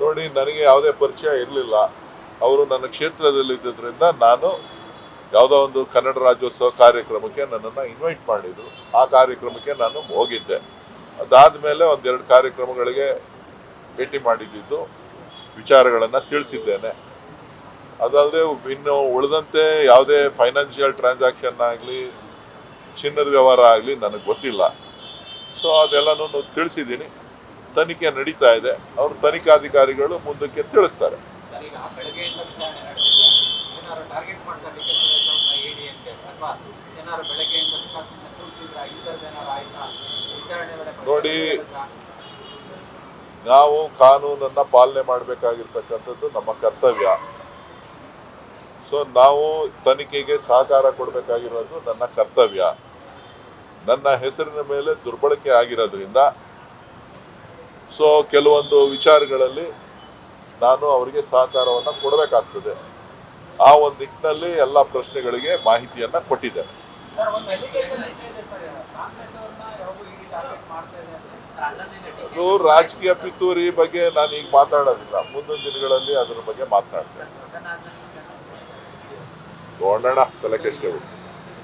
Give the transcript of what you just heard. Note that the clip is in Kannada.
ನೋಡಿ, ನನಗೆ ಯಾವುದೇ ಪರಿಚಯ ಇರಲಿಲ್ಲ. ಅವರು ನನ್ನ ಕ್ಷೇತ್ರದಲ್ಲಿ ಇದ್ದಿದ್ದರಿಂದ ನಾನು ಯಾವುದೋ ಒಂದು ಕನ್ನಡ ರಾಜ್ಯೋತ್ಸವ ಕಾರ್ಯಕ್ರಮಕ್ಕೆ ನನ್ನನ್ನು ಇನ್ವೈಟ್ ಮಾಡಿದ್ರು. ಆ ಕಾರ್ಯಕ್ರಮಕ್ಕೆ ನಾನು ಹೋಗಿದ್ದೆ. ಅದಾದಮೇಲೆ ಒಂದೆರಡು ಕಾರ್ಯಕ್ರಮಗಳಿಗೆ ಭೇಟಿ ಮಾಡಿದ್ದು ವಿಚಾರಗಳನ್ನು ತಿಳಿಸಿದ್ದೇನೆ. ಅದಲ್ಲದೆ ಇನ್ನು ಉಳಿದಂತೆ ಯಾವುದೇ ಫೈನಾನ್ಷಿಯಲ್ ಟ್ರಾನ್ಸಾಕ್ಷನ್ ಆಗಲಿ, ಚಿನ್ನದ ವ್ಯವಹಾರ ಆಗಲಿ ನನಗೆ ಗೊತ್ತಿಲ್ಲ. ಸೊ ಅದೆಲ್ಲನೂ ತಿಳಿಸಿದ್ದೀನಿ. ತನಿಖೆ ನಡೀತಾ ಇದೆ. ಅವರು ತನಿಖಾಧಿಕಾರಿಗಳು ಮುಂದಕ್ಕೆ ತಿಳಿಸ್ತಾರೆ. ನೋಡಿ, ನಾವು ಕಾನೂನನ್ನ ಪಾಲನೆ ಮಾಡಬೇಕಾಗಿರ್ತಕ್ಕಂಥದ್ದು ನಮ್ಮ ಕರ್ತವ್ಯ. ಸೊ ನಾವು ತನಿಖೆಗೆ ಸಹಕಾರ ಕೊಡಬೇಕಾಗಿರೋದು ನನ್ನ ಕರ್ತವ್ಯ. ನನ್ನ ಹೆಸರಿನ ಮೇಲೆ ದುರ್ಬಳಕೆ ಆಗಿರೋದ್ರಿಂದ ಸೊ ಕೆಲವೊಂದು ವಿಚಾರಗಳಲ್ಲಿ ನಾನು ಅವರಿಗೆ ಸಹಕಾರವನ್ನು ಕೊಡಬೇಕಾಗ್ತದೆ. ಆ ಒಂದು ನಿಟ್ಟಿನಲ್ಲಿ ಎಲ್ಲ ಪ್ರಶ್ನೆಗಳಿಗೆ ಮಾಹಿತಿಯನ್ನ ಕೊಟ್ಟಿದ್ದೇನೆ. ಅದು ರಾಜಕೀಯ ಪಿತೂರಿ ಬಗ್ಗೆ ನಾನು ಈಗ ಮಾತಾಡೋದಿಲ್ಲ. ಮುಂದಿನ ದಿನಗಳಲ್ಲಿ ಅದರ ಬಗ್ಗೆ ಮಾತನಾಡ್ತೇನೆ. ನೋಡೋಣ, ತಲೆ ಕೆಡಿಸ್ಕೋಬೇಕು.